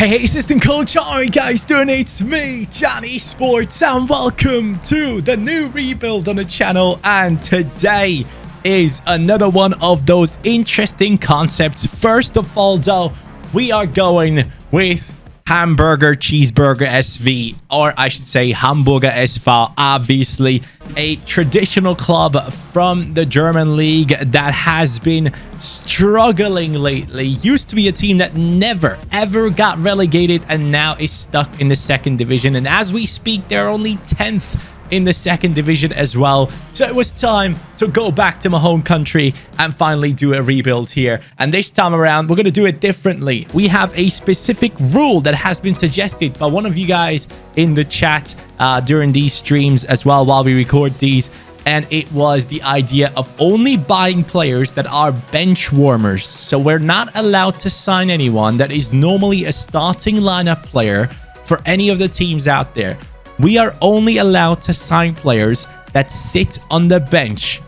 Hey, assistant coach, how are you guys doing? It's me, CaniSports, and welcome to the new rebuild on the channel. And today is another one of those interesting concepts. First of all, though, we are going with Hamburger Cheeseburger SV, or I should say Hamburger SV, obviously a traditional club from the German league that has been struggling lately. Used to be a team that never ever got relegated and now is stuck in the second division, and as we speak they're only 10th in the second division as well. So it was time to go back to my home country and finally do a rebuild here. And this time around, we're going to do it differently. We have a specific rule that has been suggested by one of you guys in the chat during these streams as well while we record these. And it was the idea of only buying players that are bench warmers. So we're not allowed to sign anyone that is normally a starting lineup player for any of the teams out there. We are only allowed to sign players that sit on the bench.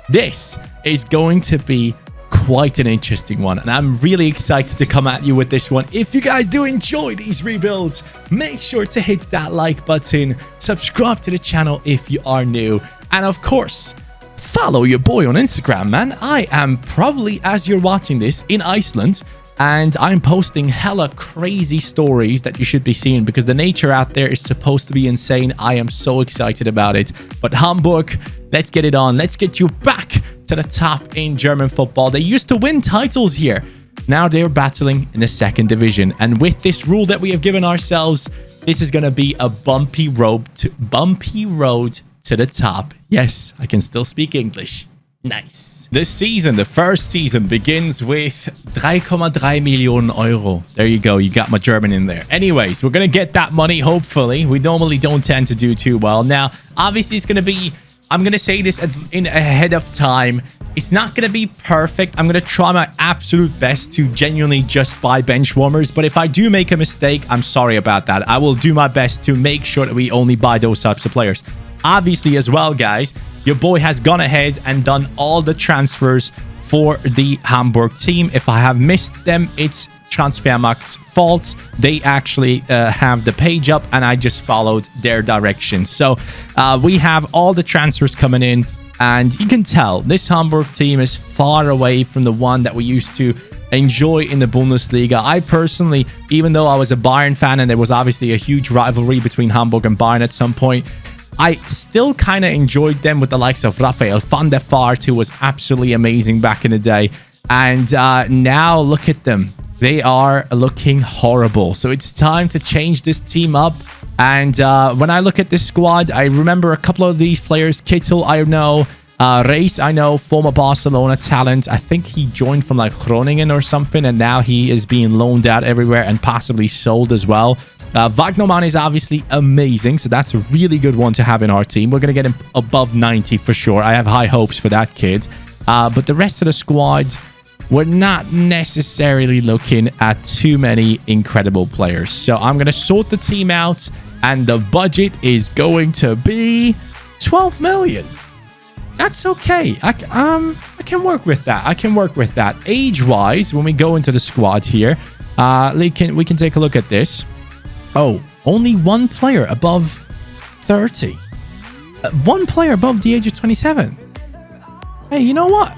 This is going to be quite an interesting one, and I'm really excited to come at you with this one. If you guys do enjoy these rebuilds, make sure to hit that like button, subscribe to the channel if you are new, and of course, follow your boy on Instagram, man. I am probably, as you're watching this, in Iceland, and I'm posting hella crazy stories that you should be seeing because the nature out there is supposed to be insane. I am so excited about it. But Hamburg, let's get it on. Let's get you back to the top in German football. They used to win titles here. Now they're battling in the second division. And with this rule that we have given ourselves, this is going to be a bumpy road to the top. Yes, I can still speak English. Nice. The first season begins with 3,3 million euro. There you go. You got my German in there. Anyways, we're going to get that money, hopefully. We normally don't tend to do too well. Now, obviously, it's going to be... I'm going to say this ahead of time. It's not going to be perfect. I'm going to try my absolute best to genuinely just buy bench warmers. But if I do make a mistake, I'm sorry about that. I will do my best to make sure that we only buy those types of players. Obviously, as well, guys, your boy has gone ahead and done all the transfers for the Hamburg team. If I have missed them, it's Transfermarkt's fault. They actually have the page up and I just followed their directions. So we have all the transfers coming in, and you can tell this Hamburg team is far away from the one that we used to enjoy in the Bundesliga. I personally, even though I was a Bayern fan and there was obviously a huge rivalry between Hamburg and Bayern at some point, I still kind of enjoyed them with the likes of Raphael van der Vaart, who was absolutely amazing back in the day. And now look at them. They are looking horrible. So it's time to change this team up. And when I look at this squad, I remember a couple of these players. Kittel, I know. Reis, I know, former Barcelona talent. I think he joined from like Groningen or something, and now he is being loaned out everywhere and possibly sold as well. Wagnerman is obviously amazing, so that's a really good one to have in our team. We're going to get him above 90 for sure. I have high hopes for that kid. But the rest of the squad, we're not necessarily looking at too many incredible players. So I'm going to sort the team out, and the budget is going to be 12 million. That's okay. I can work with that. I can work with that. Age-wise, when we go into the squad here, we can take a look at this. Oh, only one player above 30. One player above the age of 27. Hey, you know what?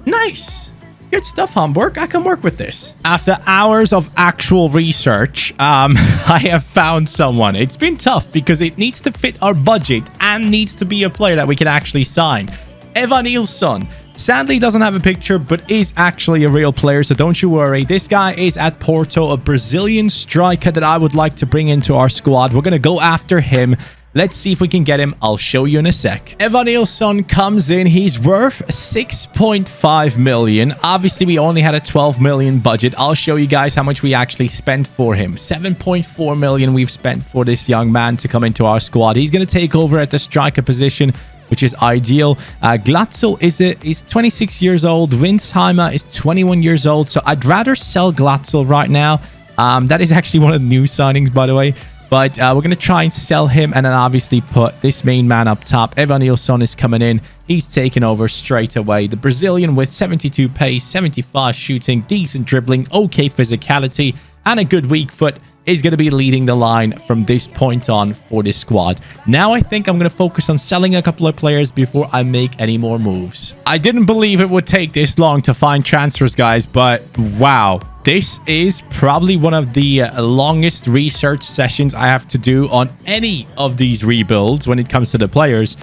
Nice. Good stuff, Hamburg. I can work with this. After hours of actual research, I have found someone. It's been tough because it needs to fit our budget and needs to be a player that we can actually sign. Evanilson. Sadly, doesn't have a picture, but is actually a real player, so don't you worry. This guy is at Porto, a Brazilian striker that I would like to bring into our squad. We're going to go after him. Let's see if we can get him. I'll show you in a sec. Evanilson comes in. He's worth 6.5 million. Obviously, we only had a 12 million budget. I'll show you guys how much we actually spent for him. 7.4 million we've spent for this young man to come into our squad. He's going to take over at the striker position, which is ideal. Glatzel is 26 years old. Winsheimer is 21 years old. So I'd rather sell Glatzel right now. That is actually one of the new signings, by the way. But we're going to try and sell him and then obviously put this main man up top. Evanilson is coming in. He's taken over straight away. The Brazilian with 72 pace, 75 shooting, decent dribbling, okay physicality, and a good weak foot is going to be leading the line from this point on for this squad. Now I think I'm going to focus on selling a couple of players before I make any more moves. I didn't believe it would take this long to find transfers, guys, but wow. This is probably one of the longest research sessions I have to do on any of these rebuilds when it comes to the players.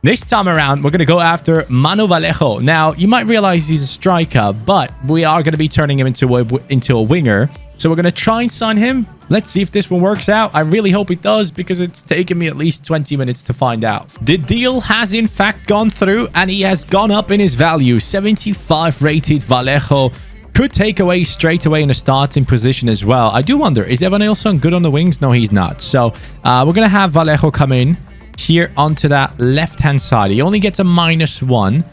This time around, we're going to go after Manu Vallejo. Now, you might realize he's a striker, but we are going to be turning him into a winger. So we're going to try and sign him. Let's see if this one works out. I really hope it does because it's taken me at least 20 minutes to find out. The deal has in fact gone through and he has gone up in his value. 75 rated Vallejo. Could take away straight away in a starting position as well. I do wonder, is Evanilson good on the wings? No, he's not. So we're going to have Vallejo come in here onto that left-hand side. He only gets a -1.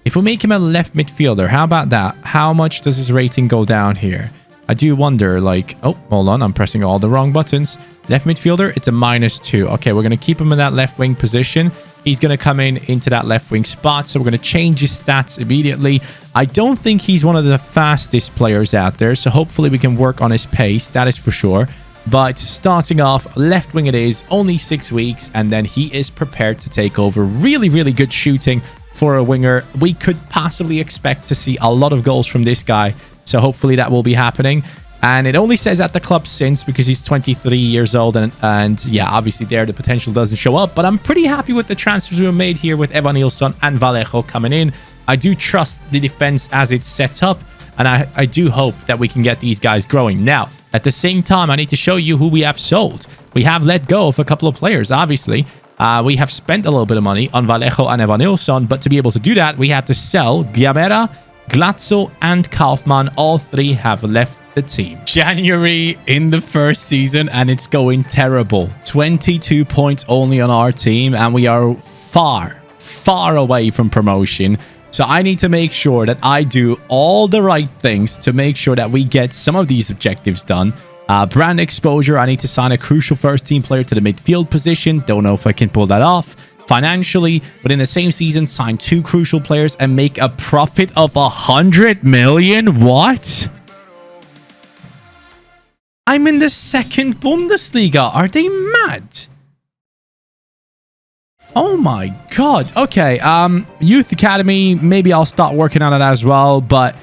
If we make him a left midfielder, how about that? How much does his rating go down here? I do wonder, like... Oh, hold on. I'm pressing all the wrong buttons. Left midfielder, it's a -2. Okay, we're going to keep him in that left wing position. He's going to come into that left wing spot. So we're going to change his stats immediately. I don't think he's one of the fastest players out there. So hopefully we can work on his pace. That is for sure. But starting off, left wing it is. Only 6 weeks. And then he is prepared to take over. Really, really good shooting for a winger. We could possibly expect to see a lot of goals from this guy. So hopefully that will be happening. And it only says at the club since because he's 23 years old. And yeah, obviously there the potential doesn't show up. But I'm pretty happy with the transfers we made here with Evanilson and Vallejo coming in. I do trust the defense as it's set up. And I do hope that we can get these guys growing. Now, at the same time, I need to show you who we have sold. We have let go of a couple of players, obviously. We have spent a little bit of money on Vallejo and Evanilson. But to be able to do that, we had to sell Giamera, Glatzo and Kaufmann. All three have left the team. January in the first season and it's going terrible. 22 points only on our team and we are far away from promotion. So I need to make sure that I do all the right things to make sure that we get some of these objectives done. Brand exposure, I need to sign a crucial first team player to the midfield position. Don't know if I can pull that off. Financially, but in the same season, sign 2 crucial players and make a profit of 100 million. What? I'm in the 2nd Bundesliga. Are they mad? Oh my god. Okay, Youth Academy, maybe I'll start working on it as well, but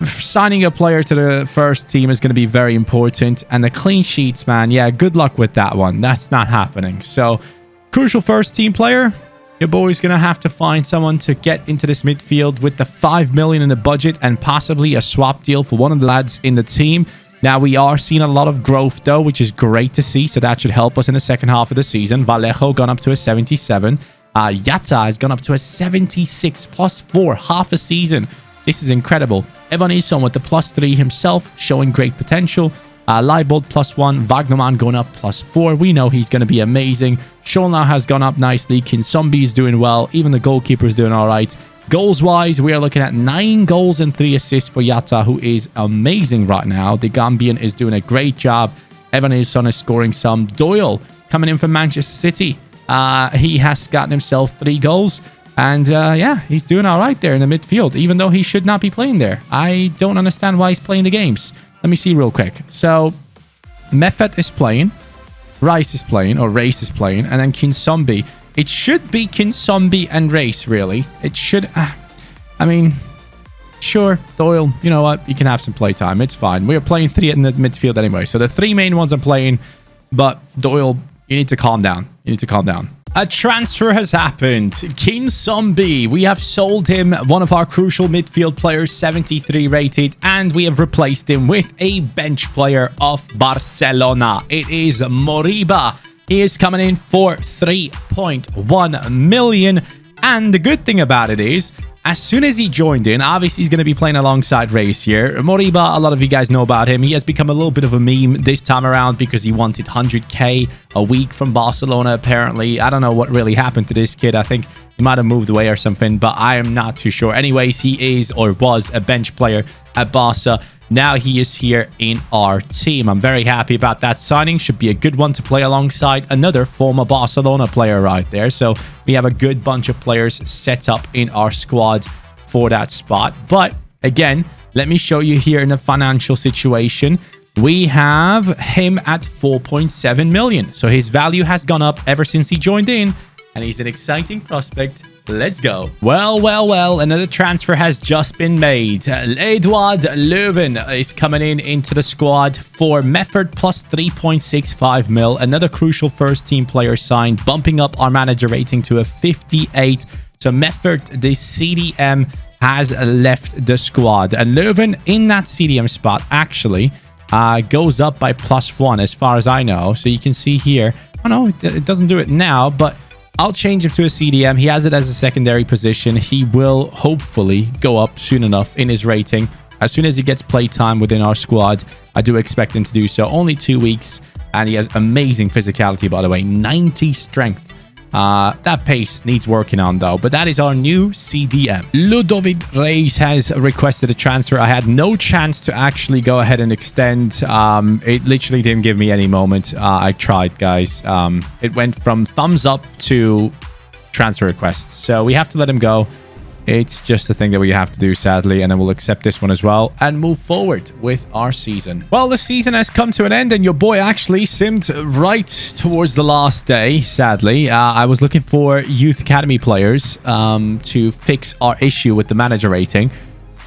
signing a player to the first team is going to be very important. And the clean sheets, man, yeah, good luck with that one. That's not happening. So... crucial first team player, your boy's going to have to find someone to get into this midfield with the 5 million in the budget and possibly a swap deal for one of the lads in the team. Now, we are seeing a lot of growth, though, which is great to see. So that should help us in the second half of the season. Vallejo gone up to a 77. Yatta has gone up to a 76 +4, half a season. This is incredible. Evanilson with the +3 himself, showing great potential. Leibold +1, Wagnerman going up +4. We know he's going to be amazing. Schonlau has gone up nicely. Kinsombi is doing well. Even the goalkeeper is doing all right. Goals-wise, we are looking at 9 goals and 3 assists for Yatta, who is amazing right now. The Gambian is doing a great job. Evanilson is scoring some. Doyle coming in from Manchester City. He has gotten himself 3 goals. And yeah, he's doing all right there in the midfield, even though he should not be playing there. I don't understand why he's playing the games. Let me see real quick. So, Mefet is playing. Race is playing, and then Kinsombi. It should be Kinsombi and Race, really. It should... I mean, sure, Doyle, you know what? You can have some playtime. It's fine. We're playing 3 in the midfield anyway. So the 3 main ones I'm playing. But Doyle, you need to calm down. You need to calm down. A transfer has happened. Kinsombi. We have sold him, one of our crucial midfield players, 73 rated, and we have replaced him with a bench player of Barcelona. It is Moriba. He is coming in for 3.1 million. And the good thing about it is, as soon as he joined in, obviously he's going to be playing alongside Race here. Moriba, a lot of you guys know about him. He has become a little bit of a meme this time around because he wanted 100k a week from Barcelona, apparently. I don't know what really happened to this kid. I think he might have moved away or something, but I am not too sure. Anyways, he is or was a bench player at Barca. Now he is here in our team. I'm very happy about that signing. Should be a good one to play alongside another former Barcelona player right there. So we have a good bunch of players set up in our squad for that spot. But again, let me show you here in the financial situation. we have him at 4.7 million. So his value has gone up ever since he joined in, and he's an exciting prospect. Let's go. Well, another transfer has just been made. Edouard Leuven is coming into the squad for Meffert plus 3.65 mil. Another crucial first team player signed, bumping up our manager rating to a 58. So Meffert, the CDM, has left the squad. And Leuven in that CDM spot actually goes up by +1 as far as I know. So you can see here, oh no, it doesn't do it now, but I'll change him to a CDM. He has it as a secondary position. He will hopefully go up soon enough in his rating. As soon as he gets play time within our squad, I do expect him to do so. Only 2 weeks, and he has amazing physicality, by the way. 90 strength. That pace needs working on, though. But that is our new CDM. Ludovic Reis has requested a transfer. I had no chance to actually go ahead and extend. It literally didn't give me any moment. I tried, guys. It went from thumbs up to transfer request. So we have to let him go. It's just a thing that we have to do, sadly, and then we'll accept this one as well and move forward with our season. Well, the season has come to an end, and your boy actually simmed right towards the last day, sadly. I was looking for Youth Academy players to fix our issue with the manager rating.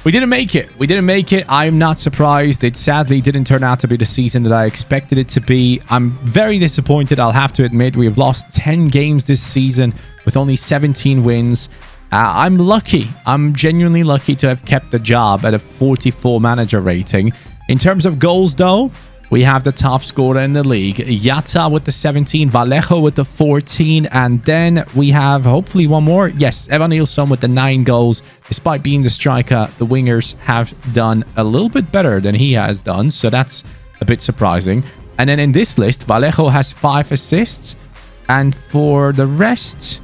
We didn't make it. I'm not surprised. It sadly didn't turn out to be the season that I expected it to be. I'm very disappointed, I'll have to admit. We have lost 10 games this season with only 17 wins. I'm lucky. I'm genuinely lucky to have kept the job at a 44 manager rating. In terms of goals, though, we have the top scorer in the league. Yatta with the 17, Vallejo with the 14, and then we have hopefully one more. Yes, Evanilson with the 9 goals. Despite being the striker, the wingers have done a little bit better than he has done, so that's a bit surprising. And then in this list, Vallejo has 5 assists, and for the rest,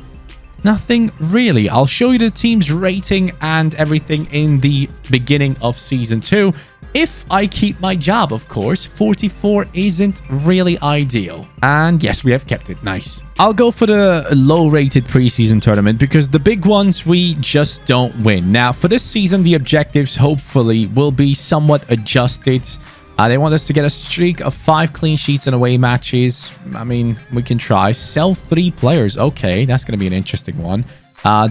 nothing really. I'll show you the team's rating and everything in the beginning of Season 2. If I keep my job, of course. 44 isn't really ideal. And yes, we have kept it. Nice. I'll go for the low-rated preseason tournament because the big ones we just don't win. Now, for this season, the objectives hopefully will be somewhat adjusted. They want us to get a streak of 5 clean sheets in away matches. I mean, we can try. Sell 3 players. Okay, that's going to be an interesting one.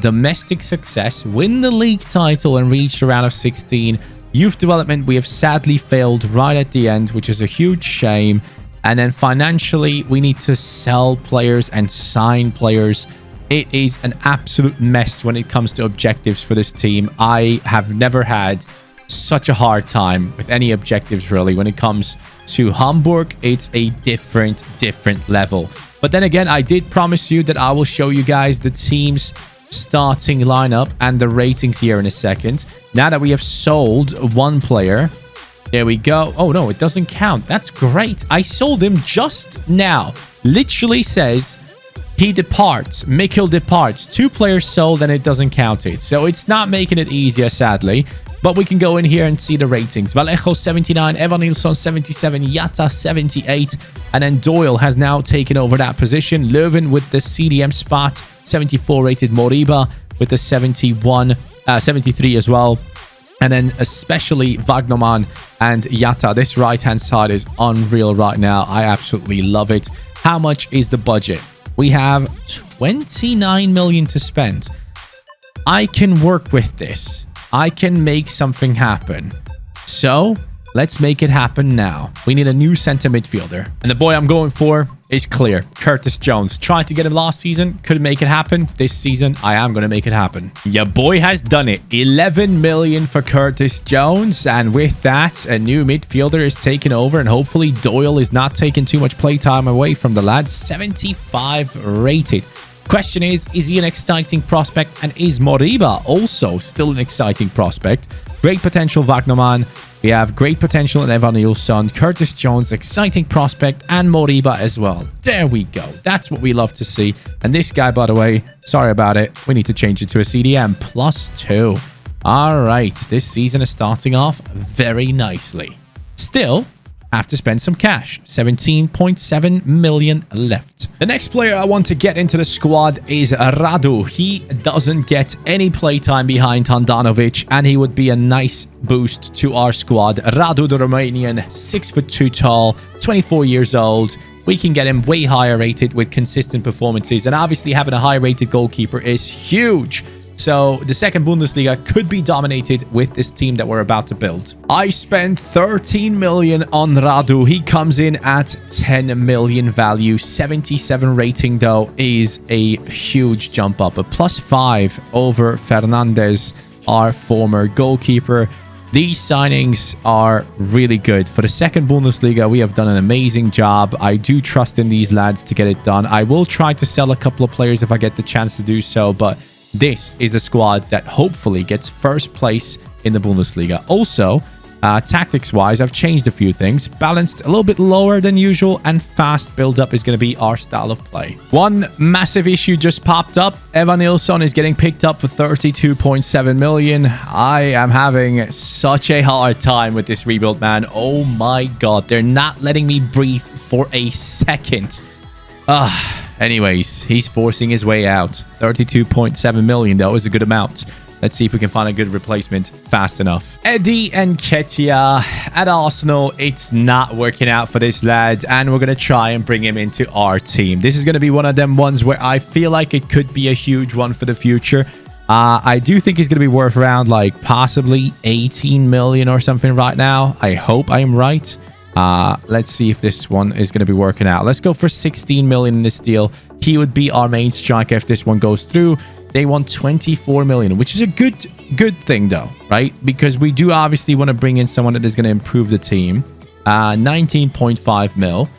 Domestic success. Win the league title and reach the round of 16. Youth development, we have sadly failed right at the end, which is a huge shame. And then financially, we need to sell players and sign players. It is an absolute mess when it comes to objectives for this team. I have never had such a hard time with any objectives, really. When it comes to Hamburg, it's a different level. But then again, I did promise you that I will show you guys the team's starting lineup and the ratings here in a second. Now that we have sold 1 player, there we go. Oh no, it doesn't count. That's great. I sold him just now. Literally says he departs. Mikkel departs. 2 players sold and it doesn't count it. So it's not making it easier, sadly. But we can go in here and see the ratings. Vallejo 79, Evanilson 77, Yatta 78. And then Doyle has now taken over that position. Leuven with the CDM spot. 74 rated Moriba with the 73 as well. And then especially Wagnerman and Yatta. This right-hand side is unreal right now. I absolutely love it. How much is the budget? We have 29 million to spend. I can work with this. I can make something happen. So let's make it happen now. We need a new center midfielder. And the boy I'm going for is clear. Curtis Jones. Tried to get him last season. Couldn't make it happen. This season, I am going to make it happen. Your boy has done it. 11 million for Curtis Jones. And with that, a new midfielder is taken over. And hopefully Doyle is not taking too much playtime away from the lads. 75 rated. Question is he an exciting prospect? And is Moriba also still an exciting prospect? Great potential Wagnerman. We have great potential in Evanilson, Curtis Jones, exciting prospect, and Moriba as well. There we go. That's what we love to see. And this guy, by the way, sorry about it. We need to change it to a CDM +2. All right. This season is starting off very nicely. Still, have to spend some cash. 17.7 million left. The next player I want to get into the squad is Radu. He doesn't get any playtime behind Handanovic, and he would be a nice boost to our squad. Radu, the Romanian, 6'2" tall, 24 years old. We can get him way higher rated with consistent performances, and obviously having a high rated goalkeeper is huge. So the second Bundesliga could be dominated with this team that we're about to build. I spent 13 million on Radu. He comes in at 10 million value. 77 rating though is a huge jump up. A +5 over Fernandez, our former goalkeeper. These signings are really good. For the second Bundesliga, we have done an amazing job. I do trust in these lads to get it done. I will try to sell a couple of players if I get the chance to do so, but this is a squad that hopefully gets first place in the Bundesliga. Also, tactics-wise, I've changed a few things. Balanced a little bit lower than usual, and fast build-up is going to be our style of play. One massive issue just popped up. Evanilson is getting picked up for 32.7 million. I am having such a hard time with this rebuild, man. Oh my god, they're not letting me breathe for a second. Anyways, he's forcing his way out. 32.7 million, that was a good amount. Let's see if we can find a good replacement fast enough. Eddie Nketiah at Arsenal. It's not working out for this lad, and we're going to try and bring him into our team. This is going to be one of them ones where I feel like it could be a huge one for the future. I do think he's going to be worth around like possibly 18 million or something right now. I hope I'm right. Let's see if this one is going to be working out. Let's go for 16 million in this deal. He would be our main striker if this one goes through. They want 24 million, which is a good thing though, right? Because we do obviously want to bring in someone that is going to improve the team. 19.5 mil,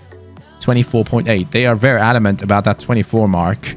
24.8. They are very adamant about that 24 mark.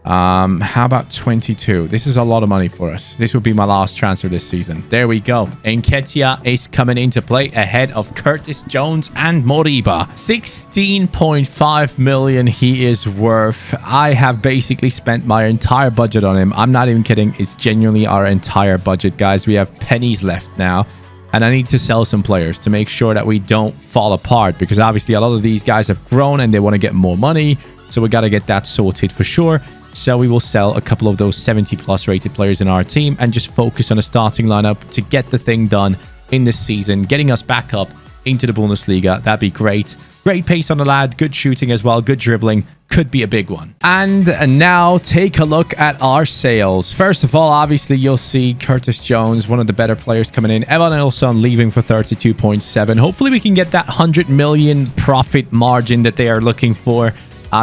How about 22? This is a lot of money for us. This will be my last transfer this season. There we go. Nketiah is coming into play ahead of Curtis Jones and Moriba. 16.5 million he is worth. I have basically spent my entire budget on him. I'm not even kidding. It's genuinely our entire budget, guys. We have pennies left now. And I need to sell some players to make sure that we don't fall apart, because obviously a lot of these guys have grown and they want to get more money. So we got to get that sorted for sure. So we will sell a couple of those 70+ rated players in our team and just focus on a starting lineup to get the thing done in this season, getting us back up into the Bundesliga. That'd be great. Great pace on the lad, good shooting as well, good dribbling. Could be a big one. And now take a look at our sales. First of all, obviously you'll see Curtis Jones, one of the better players coming in. Evanilson leaving for 32.7. Hopefully we can get that 100 million profit margin that they are looking for.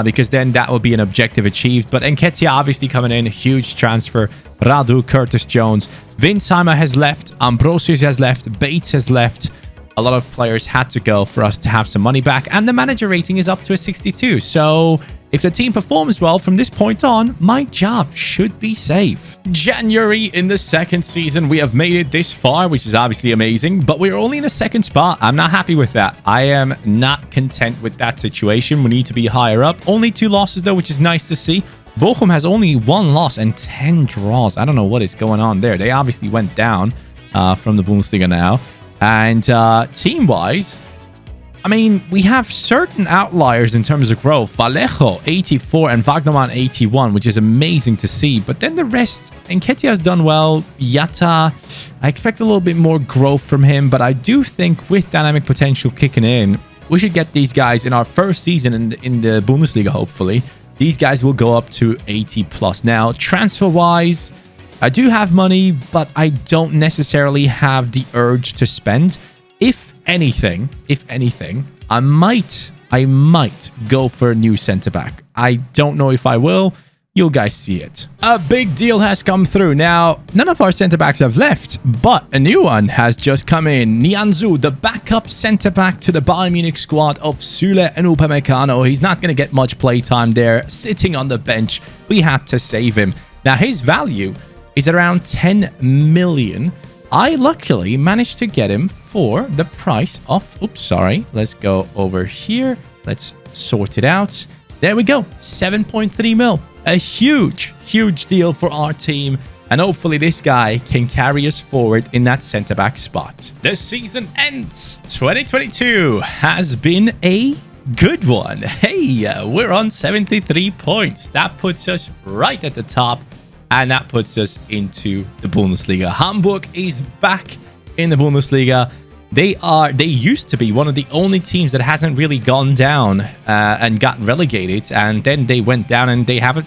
Because then that will be an objective achieved. But Nketiah obviously coming in, huge transfer. Radu, Curtis Jones, Winsheimer has left, Ambrosius has left, Bates has left. A lot of players had to go for us to have some money back, and the manager rating is up to a 62. So if the team performs well from this point on, my job should be safe. January in the second season, we have made it this far, which is obviously amazing, but we're only in a second spot. I'm not happy with that. I am not content with that situation. We need to be higher up. Only 2 losses though, which is nice to see. Bochum has only 1 loss and 10 draws. I don't know what is going on there. They obviously went down from the Bundesliga now. And team-wise, I mean, we have certain outliers in terms of growth. Vallejo, 84, and Wagnerman, 81, which is amazing to see. But then the rest, Nketiah has done well. Yatta, I expect a little bit more growth from him. But I do think with dynamic potential kicking in, we should get these guys in our first season in the Bundesliga, hopefully. These guys will go up to 80+. Now, transfer-wise, I do have money, but I don't necessarily have the urge to spend. If anything, I might go for a new centre-back. I don't know if I will. You'll guys see it. A big deal has come through. Now, none of our centre-backs have left, but a new one has just come in. Nianzou, the backup centre-back to the Bayern Munich squad of Süle and Upamecano. He's not going to get much playtime there, sitting on the bench. We had to save him. Now, his value is around 10 million. I luckily managed to get him for the price of... Oops, sorry. Let's go over here. Let's sort it out. There we go. 7.3 mil. A huge deal for our team. And hopefully this guy can carry us forward in that centre-back spot. The season ends. 2022 has been a good one. Hey, we're on 73 points. That puts us right at the top. And that puts us into the Bundesliga. Hamburg is back in the Bundesliga. They used to be one of the only teams that hasn't really gone down and got relegated, and then they went down and they have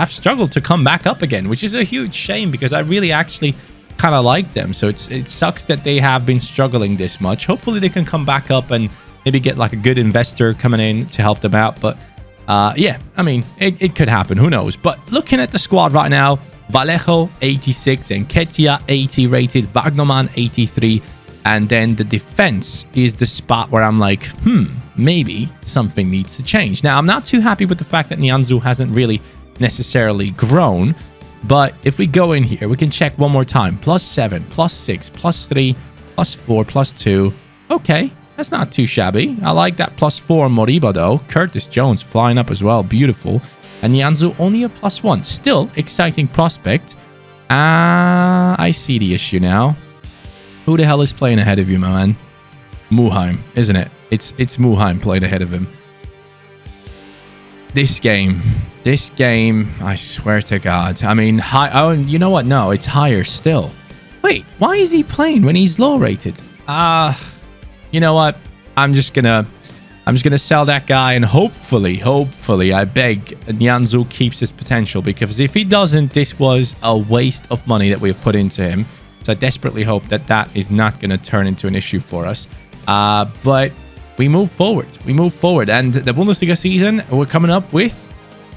struggled to come back up again, which is a huge shame because I really actually kind of like them. So it sucks that they have been struggling this much. Hopefully they can come back up and maybe get like a good investor coming in to help them out. But yeah, I mean, it could happen. Who knows? But looking at the squad right now, Vallejo 86, Nketiah 80 rated, Wagnerman 83. And then the defense is the spot where I'm like, maybe something needs to change. Now, I'm not too happy with the fact that Nianzou hasn't really necessarily grown. But if we go in here, we can check one more time. +7, +6, +3, +4, +2. Okay, that's not too shabby. I like that +4 Moriba, though. Curtis Jones flying up as well. Beautiful. And Nianzou only a +1. Still exciting prospect. I see the issue now. Who the hell is playing ahead of you, my man? Muheim, isn't it? It's Muheim playing ahead of him. This game, I swear to God. I mean, oh, you know what? No, it's higher still. Wait, why is he playing when he's low rated? You know what? I'm just gonna sell that guy, and hopefully, I beg Nianzou keeps his potential, because if he doesn't, this was a waste of money that we've put into him. So I desperately hope that that is not going to turn into an issue for us. But we move forward. And the Bundesliga season, we're coming up with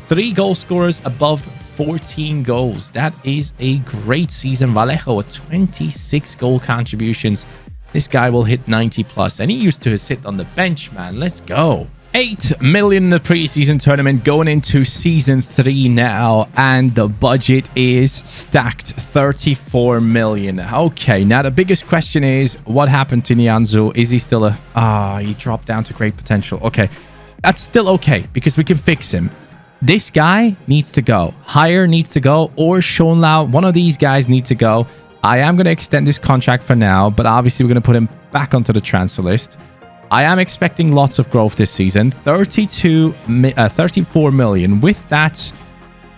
3 goal scorers above 14 goals. That is a great season. Vallejo with 26 goal contributions. This guy will hit 90 plus. And he used to sit on the bench, man. Let's go. 8 million in the preseason tournament, going into season 3 now, and the budget is stacked 34 million. Okay, now the biggest question is, what happened to Nianzou? Is he still he dropped down to great potential. Okay, that's still okay because we can fix him. This guy needs to go. Higher needs to go, or Schonlau. One of these guys need to go. I am going to extend this contract for now, but obviously we're going to put him back onto the transfer list. I am expecting lots of growth this season. 34 million. With that,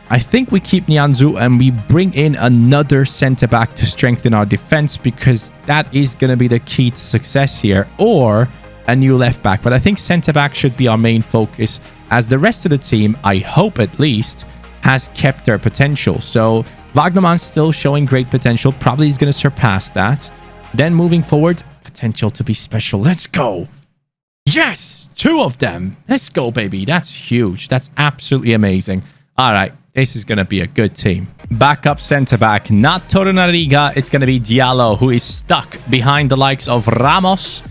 I think we keep Nianzou and we bring in another centre-back to strengthen our defense, because that is going to be the key to success here, or a new left-back. But I think centre-back should be our main focus, as the rest of the team, I hope at least, has kept their potential. So Wagnerman's still showing great potential. Probably is going to surpass that. Then moving forward, potential to be special. Let's go. Yes, 2 of them. Let's go, baby. That's huge. That's absolutely amazing. All right, this is going to be a good team. Backup centre-back, not Torunariga. It's going to be Diallo, who is stuck behind the likes of Ramos,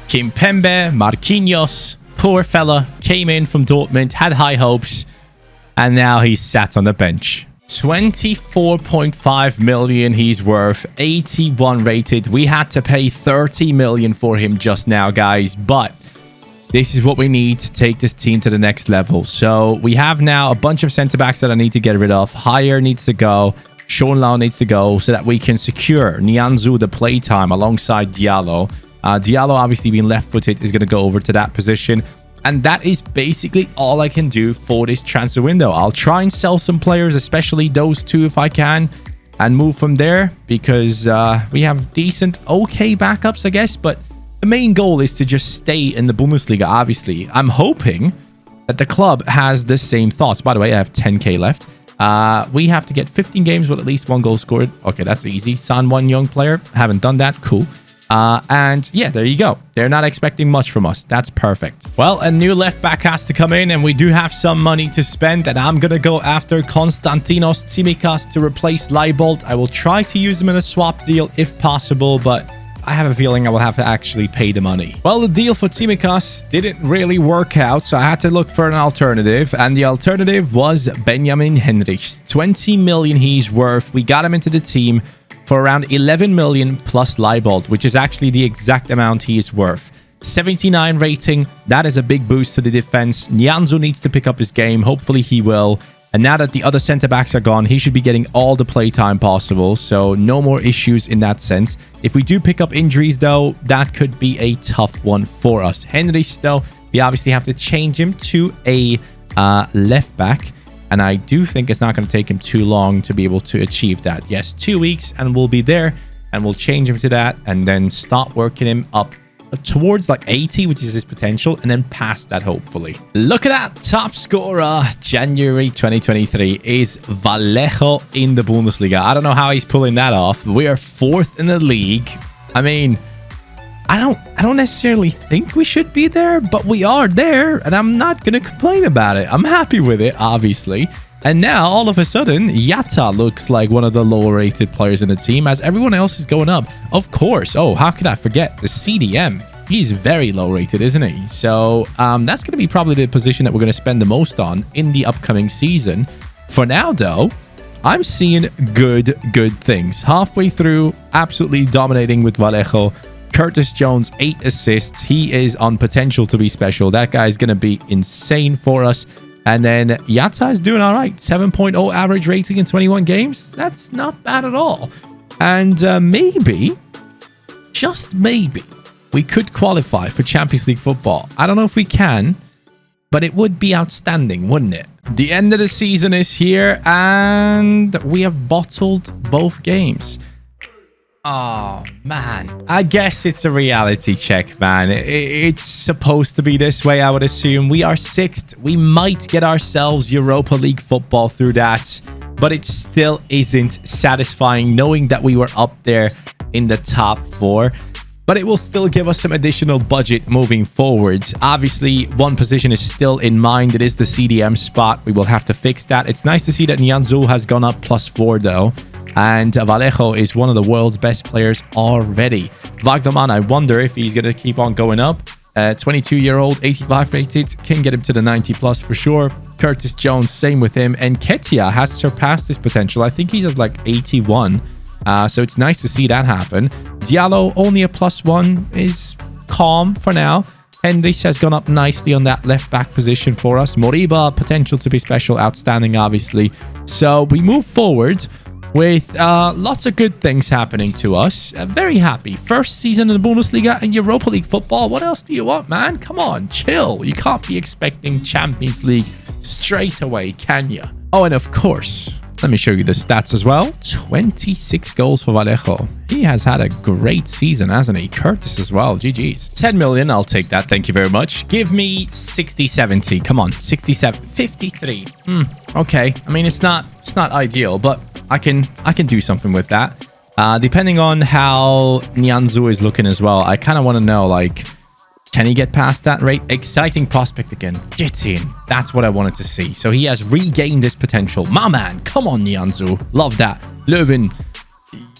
Kimpembe, Marquinhos. Poor fella, came in from Dortmund, had high hopes, and now he's sat on the bench. 24.5 million he's worth, 81 rated. We had to pay 30 million for him just now, guys, but this is what we need to take this team to the next level. So we have now a bunch of centre-backs that I need to get rid of. Haier needs to go. Schonlau needs to go, so that we can secure Nianzou the playtime alongside Diallo. Diallo, obviously being left-footed, is going to go over to that position. And that is basically all I can do for this transfer window. I'll try and sell some players, especially those 2 if I can, and move from there, because we have decent, okay backups, I guess. But the main goal is to just stay in the Bundesliga, obviously. I'm hoping that the club has the same thoughts. By the way, I have 10k left. We have to get 15 games with at least 1 goal scored. Okay, that's easy. San, 1 young player. Haven't done that. Cool. And yeah, there you go. They're not expecting much from us. That's perfect. Well, a new left back has to come in, and we do have some money to spend, and I'm gonna go after Konstantinos Tsimikas to replace Leibold. I will try to use him in a swap deal if possible, but I have a feeling I will have to actually pay the money. Well, the deal for Tsimikas didn't really work out, so I had to look for an alternative, and the alternative was Benjamin Henrichs. 20 million he's worth. We got him into the team for around 11 million plus Leibold, which is actually the exact amount he is worth. 79 rating. That is a big boost to the defense. Nianzou needs to pick up his game. Hopefully he will. And now that the other centre-backs are gone, he should be getting all the playtime possible. So no more issues in that sense. If we do pick up injuries, though, that could be a tough one for us. Henrich, though, we obviously have to change him to a left back. And I do think it's not going to take him too long to be able to achieve that. Yes, 2 weeks and we'll be there. And we'll change him to that and then start working him up towards like 80, which is his potential, and then past that, hopefully. Look at that. Top scorer January 2023 is Vallejo in the Bundesliga. I don't know how he's pulling that off. We are 4th in the league. I mean, I don't necessarily think we should be there, but we are there, and I'm not going to complain about it. I'm happy with it, obviously. And now, all of a sudden, Yatta looks like one of the lower-rated players in the team as everyone else is going up. Of course. Oh, how could I forget? The CDM. He's very low-rated, isn't he? So, that's going to be probably the position that we're going to spend the most on in the upcoming season. For now, though, I'm seeing good things. Halfway through, absolutely dominating with Vallejo. Curtis Jones, 8 assists. He is on potential to be special. That guy is going to be insane for us. And then Yatta is doing all right. 7.0 average rating in 21 games. That's not bad at all. And maybe, just maybe, we could qualify for Champions League football. I don't know if we can, but it would be outstanding, wouldn't it? The end of the season is here, and we have bottled both games. Oh, man. I guess it's a reality check, man. It's supposed to be this way, I would assume. We are 6th. We might get ourselves Europa League football through that, but it still isn't satisfying knowing that we were up there in the top 4. But it will still give us some additional budget moving forward. Obviously, one position is still in mind. It is the CDM spot. We will have to fix that. It's nice to see that Nianzou has gone up +4, though. And Vallejo is one of the world's best players already. Wagnerman, I wonder if he's going to keep on going up. 22-year-old, 85 rated, can get him to the 90+ for sure. Curtis Jones, same with him. And Ketia has surpassed his potential. I think he's at like 81. So it's nice to see that happen. Diallo, only a +1, is calm for now. Henrich has gone up nicely on that left back position for us. Moriba, potential to be special, outstanding, obviously. So we move forward with lots of good things happening to us. Very happy. First season in the Bundesliga and Europa League football. What else do you want, man? Come on, chill. You can't be expecting Champions League straight away, can you? Oh, and of course, let me show you the stats as well. 26 goals for Vallejo. He has had a great season, hasn't he? Curtis as well. GG's. 10 million. I'll take that. Thank you very much. Give me 60, 70. Come on. 67, 53. Okay. I mean, it's not ideal, but I can do something with that. Depending on how Nianzou is looking as well, I kind of want to know, like, can he get past that rate? Exciting prospect again. Get in. That's what I wanted to see. So he has regained his potential. My man. Come on, Nianzou. Love that. Leuven,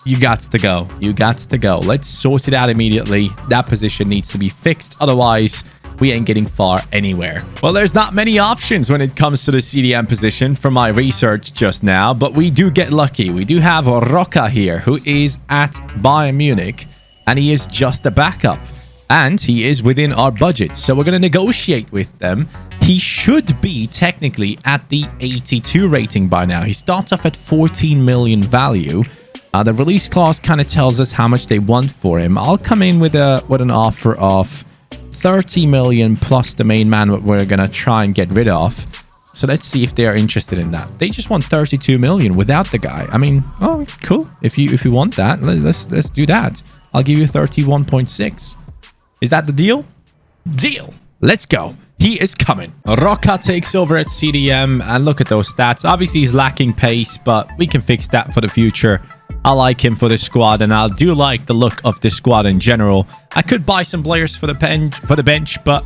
you got to go. You got to go. Let's sort it out immediately. That position needs to be fixed. Otherwise, we ain't getting far anywhere. Well, there's not many options when it comes to the CDM position from my research just now, but we do get lucky. We do have Roca here, who is at Bayern Munich, and he is just a backup. And he is within our budget, so we're going to negotiate with them. He should be technically at the 82 rating by now. He starts off at 14 million value. The release clause kind of tells us how much they want for him. I'll come in with an offer of 30 million plus the main man we're going to try and get rid of. So let's see if they're interested in that. They just want 32 million without the guy. I mean, oh, cool. If you want that, let's do that. I'll give you 31.6. Is that the deal? Deal. Let's go. He is coming. Roca takes over at CDM, and look at those stats. Obviously, he's lacking pace, but we can fix that for the future. I like him for the squad, and I do like the look of this squad in general. I could buy some players for the bench, but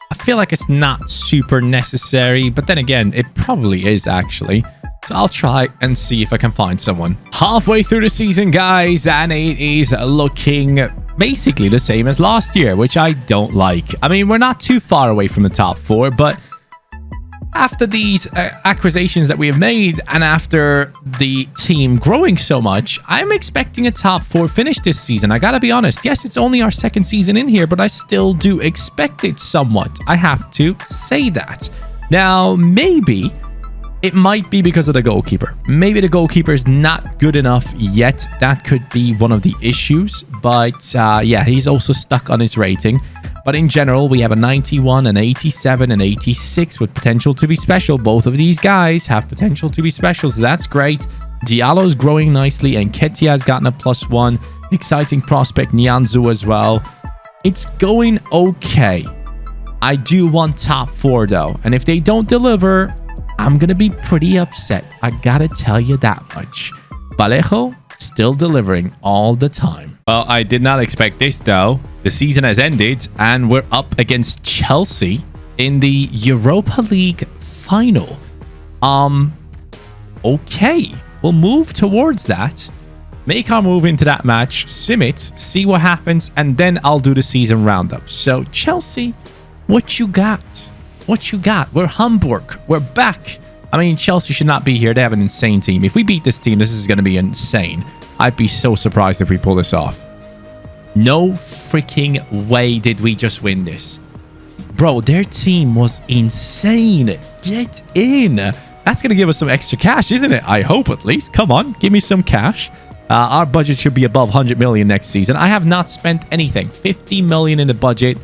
I feel like it's not super necessary. But then again, it probably is actually. So I'll try and see if I can find someone. Halfway through the season, guys, and it is looking basically the same as last year, which I don't like. I mean, we're not too far away from the top 4, but after these acquisitions that we have made and after the team growing so much, I'm expecting a top 4 finish this season. I gotta be honest. Yes, it's only our second season in here, but I still do expect it somewhat. I have to say that. Now, maybe It might be because of the goalkeeper. Maybe the goalkeeper is not good enough yet. That could be one of the issues. But yeah, he's also stuck on his rating. But in general, we have a 91, an 87, an 86 with potential to be special. Both of these guys have potential to be special, so that's great. Diallo's growing nicely, and Ketia has gotten a +1. Exciting prospect, Nianzou as well. It's going okay. I do want top 4 though. And if they don't deliver, I'm going to be pretty upset. I gotta tell you that much. Vallejo still delivering all the time. Well, I did not expect this though. The season has ended and we're up against Chelsea in the Europa League final. Okay. We'll move towards that. Make our move into that match. Sim it. See what happens. And then I'll do the season roundup. So, Chelsea, what you got? What you got? We're Hamburg. We're back. I mean, Chelsea should not be here. They have an insane team. If we beat this team, this is going to be insane. I'd be so surprised if we pull this off. No freaking way did we just win this. Bro, their team was insane. Get in. That's going to give us some extra cash, isn't it? I hope at least. Come on, give me some cash. Our budget should be above 100 million next season. I have not spent anything. 50 million in the budget.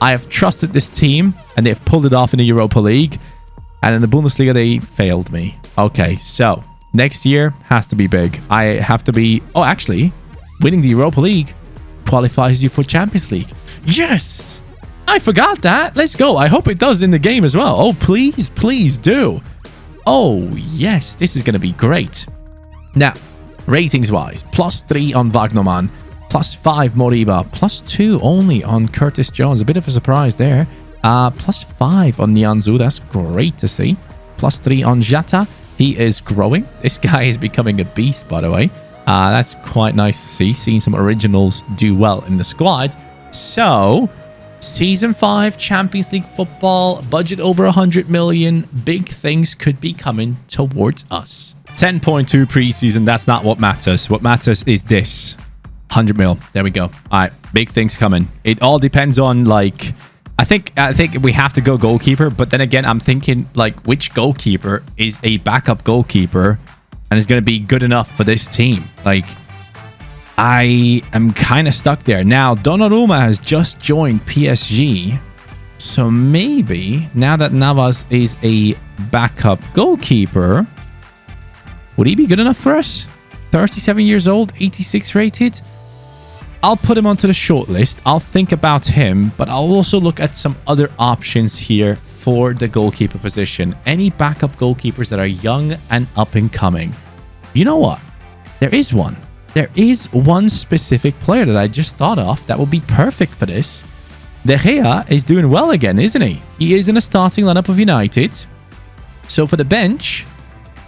I have trusted this team, and they've pulled it off in the Europa League. And in the Bundesliga, they failed me. Okay, so next year has to be big. I have to be... Oh, actually, winning the Europa League qualifies you for Champions League. Yes! I forgot that. Let's go. I hope it does in the game as well. Oh, please, please do. Oh, yes. This is going to be great. Now, ratings-wise, +3 on Wagnerman. +5 Moriba, +2 only on Curtis Jones. A bit of a surprise there. +5 on Nianzou. That's great to see. +3 on Jata. He is growing. This guy is becoming a beast, by the way. That's quite nice to see. Seeing some originals do well in the squad. So, Season 5, Champions League football, budget over 100 million. Big things could be coming towards us. 10.2 preseason. That's not what matters. What matters is this. 100 mil. There we go. All right. Big things coming. It all depends on, like... I think we have to go goalkeeper, but then again, I'm thinking, like, which goalkeeper is a backup goalkeeper and is going to be good enough for this team? Like, I am kind of stuck there. Now, Donnarumma has just joined PSG, so maybe, now that Navas is a backup goalkeeper, would he be good enough for us? 37 years old, 86 rated. I'll put him onto the short list. I'll think about him, but I'll also look at some other options here for the goalkeeper position. Any backup goalkeepers that are young and up and coming. You know what? There is one. There is one specific player that I just thought of that would be perfect for this. De Gea is doing well again, isn't he? He is in a starting lineup of United. So for the bench,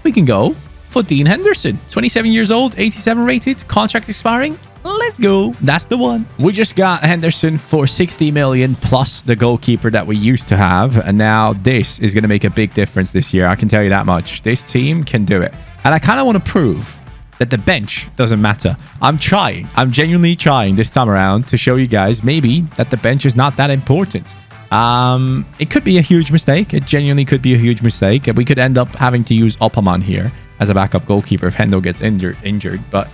we can go for Dean Henderson. 27 years old, 87 rated, contract expiring. Let's go. That's the one. We just got Henderson for 60 million plus the goalkeeper that we used to have. And now this is going to make a big difference this year. I can tell you that much. This team can do it. And I kind of want to prove that the bench doesn't matter. I'm trying. I'm genuinely trying this time around to show you guys maybe that the bench is not that important. It could be a huge mistake. It genuinely could be a huge mistake. We could end up having to use Opperman here as a backup goalkeeper if Hendo gets injured. But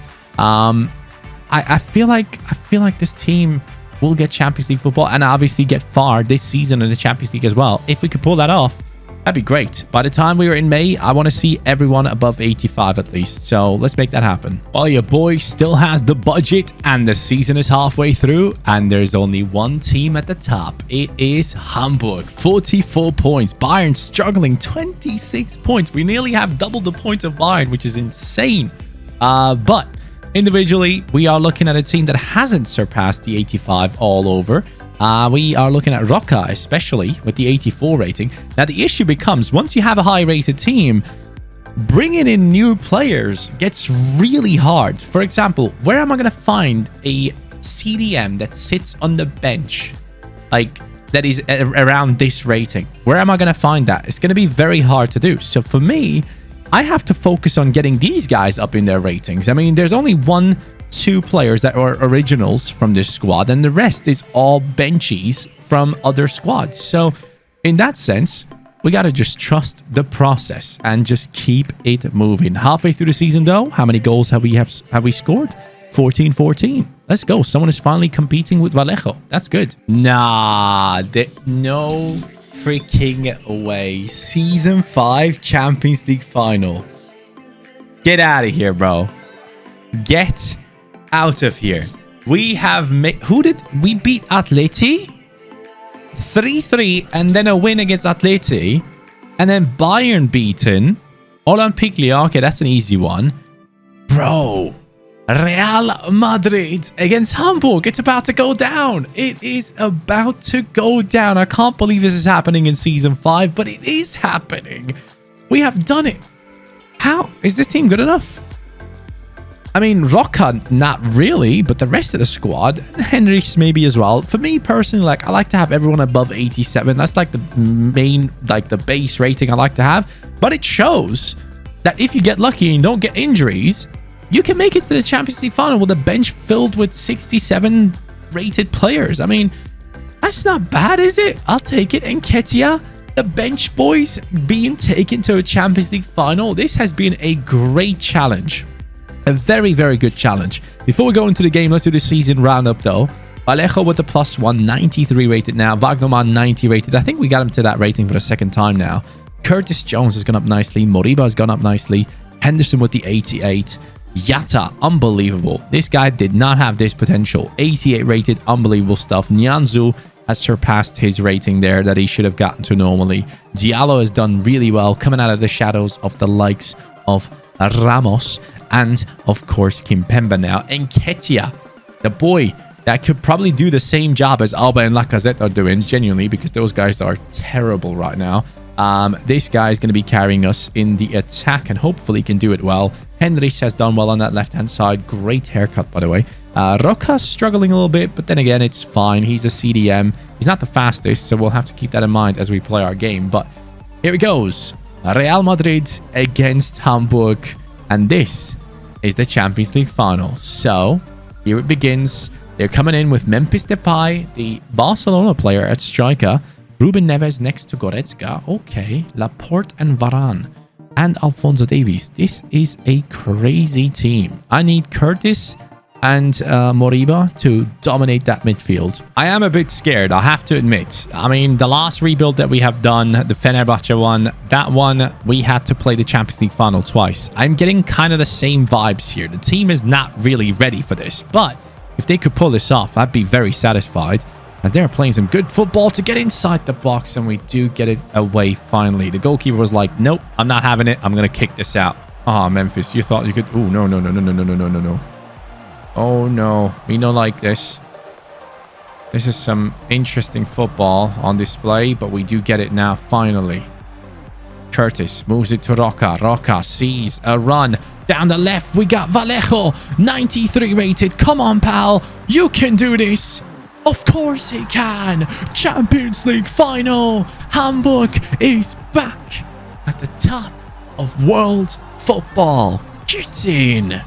I feel like this team will get Champions League football and obviously get far this season in the Champions League as well. If we could pull that off, that'd be great. By the time we are in May, I want to see everyone above 85 at least. So let's make that happen. Well, your boy still has the budget and the season is halfway through and there's only one team at the top. It is Hamburg. 44 points. Bayern struggling. 26 points. We nearly have double the points of Bayern, which is insane. But individually, we are looking at a team that hasn't surpassed the 85 all over. We are looking at Roca, especially with the 84 rating. Now, the issue becomes, once you have a high-rated team, bringing in new players gets really hard. For example, where am I going to find a CDM that sits on the bench, like, that is around this rating? Where am I going to find that? It's going to be very hard to do. So for me, I have to focus on getting these guys up in their ratings. I mean, there's only 1-2 players that are originals from this squad, and the rest is all benchies from other squads. So in that sense, We got to just trust the process and just keep it moving. Halfway through the season, though, how many goals have we scored? 14. Let's go. Someone is finally competing with Vallejo. That's good. Nah, no freaking way. Season 5 Champions League final. Get out of here, bro. Get out of here. We have who did we beat? Atleti 3-3 and then a win against Atleti and then Bayern beaten. Olympique Lyon. Okay, that's an easy one, bro. Real Madrid against Hamburg. It's about to go down. It is about to go down. I can't believe this is happening in season 5, but it is happening. We have done it. How is this team good enough? I mean, Roca, not really, but the rest of the squad, Henrich maybe as well. For me personally, like, I like to have everyone above 87. That's like the main, like the base rating I like to have. But it shows that if you get lucky and don't get injuries, you can make it to the Champions League final with a bench filled with 67 rated players. I mean, that's not bad, is it? I'll take it. And Ketia, the bench boys being taken to a Champions League final. This has been a great challenge. A very, very good challenge. Before we go into the game, let's do the season roundup, though. Vallejo with the +1, 93 rated now. Wagnerman, 90 rated. I think we got him to that rating for the second time now. Curtis Jones has gone up nicely. Moriba has gone up nicely. Henderson with the 88. Yatta, unbelievable. This guy did not have this potential. 88 rated, unbelievable stuff. Nyanzu has surpassed his rating there that he should have gotten to normally. Diallo has done really well, coming out of the shadows of the likes of Ramos and, of course, Kimpembe now. And Ketia, the boy that could probably do the same job as Alba and Lacazette are doing, genuinely, because those guys are terrible right now. This guy is going to be carrying us in the attack and hopefully can do it well. Henrich has done well on that left-hand side. Great haircut, by the way. Roca's struggling a little bit, but then again, it's fine. He's a CDM. He's not the fastest, so we'll have to keep that in mind as we play our game. But here it goes. Real Madrid against Hamburg. And this is the Champions League final. So here it begins. They're coming in with Memphis Depay, the Barcelona player at striker. Ruben Neves next to Goretzka. Okay. Laporte and Varane. And Alphonso Davies. This is a crazy team. I need Curtis and Moriba to dominate that midfield. I am a bit scared, I have to admit. I mean, the last rebuild that we have done, the Fenerbahce one, that one, we had to play the Champions League final twice. I'm getting kind of the same vibes here. The team is not really ready for this, but if they could pull this off, I'd be very satisfied, as they're playing some good football to get inside the box, and we do get it away finally. The goalkeeper was like, nope, I'm not having it. I'm going to kick this out. Oh, Memphis, you thought you could... Oh, no. Oh, no. We don't like this. This is some interesting football on display, but we do get it now, finally. Curtis moves it to Roca. Roca sees a run. Down the left, we got Vallejo. 93 rated. Come on, pal. You can do this. Of course he can. Champions League final. Hamburg is back at the top of world football. Get in.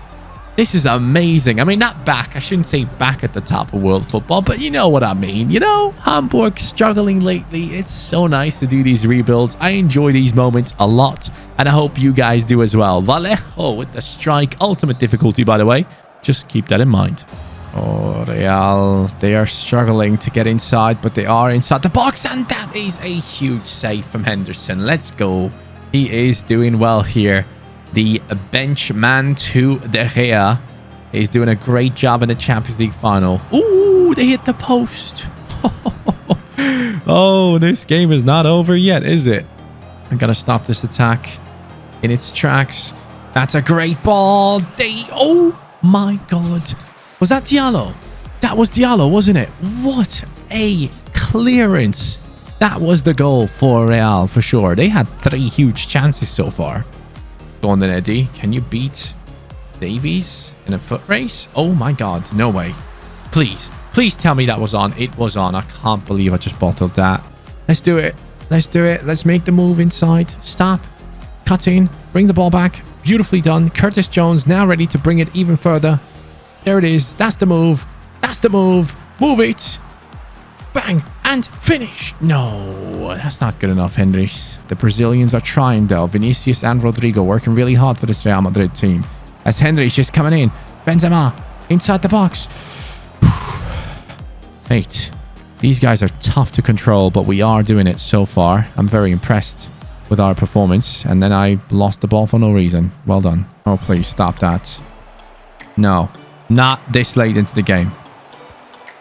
This is amazing. I mean, not back. I shouldn't say back at the top of world football, but you know what I mean. You know, Hamburg struggling lately. It's so nice to do these rebuilds. I enjoy these moments a lot, and I hope you guys do as well. Vallejo with the strike. Ultimate difficulty, by the way. Just keep that in mind. Oh, Real. They are struggling to get inside, but they are inside the box, and that is a huge save from Henderson. Let's go. He is doing well here. The bench man to De Gea is doing a great job in the Champions League final. Ooh, they hit the post. Oh, this game is not over yet, is it? I'm going to stop this attack in its tracks. That's a great ball. Oh, my God. Was that Diallo? That was Diallo, wasn't it? What a clearance. That was the goal for Real, for sure. They had 3 huge chances so far. Go on then, Eddie. Can you beat Davies in a foot race? Oh my God. No way. Please. Please tell me that was on. It was on. I can't believe I just bottled that. Let's do it. Let's do it. Let's make the move inside. Stop. Cut in. Bring the ball back. Beautifully done. Curtis Jones now ready to bring it even further. There it is. That's the move. That's the move. Move it. Bang. and finish. No, that's not good enough, Hendrix. The Brazilians are trying, though. Vinicius and Rodrigo working really hard for this Real Madrid team. As Hendrix just coming in. Benzema inside the box. Mate, these guys are tough to control, but we are doing it so far. I'm very impressed with our performance. And then I lost the ball for no reason. Well done. Oh, please stop that. No, not this late into the game.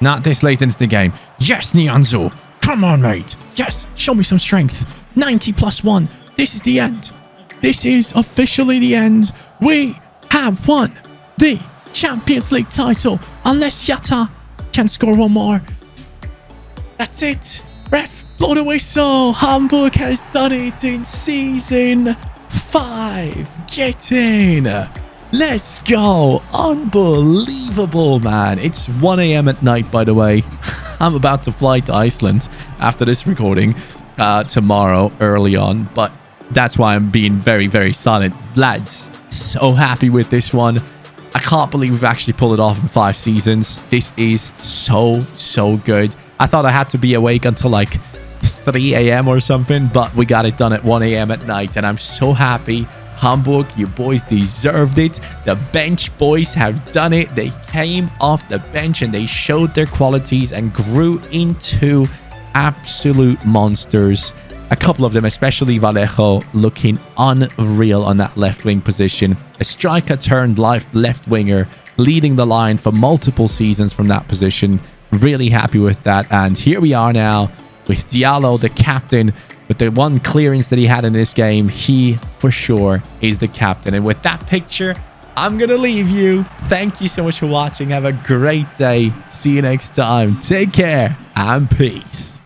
Not this late into the game. Yes, Nianzou. Come on, mate. Yes, show me some strength. 90+1. This is the end. This is officially the end. We have won the Champions League title. Unless Yatta can score one more. That's it. Ref, blow the whistle. Hamburg has done it in season 5. Get in. Let's go. Unbelievable, man. It's 1 a.m. at night, by the way. I'm about to fly to Iceland after this recording tomorrow early on. But that's why I'm being very, very silent. Lads, so happy with this one. I can't believe we've actually pulled it off in 5 seasons. This is so good. I thought I had to be awake until like 3 a.m. or something, but we got it done at 1 a.m. at night, and I'm so happy. Hamburg, you boys deserved it. The bench boys have done it. They came off the bench and they showed their qualities and grew into absolute monsters. A couple of them, especially Vallejo, looking unreal on that left wing position. A striker turned left winger, leading the line for multiple seasons from that position. Really happy with that. And here we are now with Diallo, the captain. With the one clearance that he had in this game, he for sure is the captain. And with that picture, I'm going to leave you. Thank you so much for watching. Have a great day. See you next time. Take care and peace.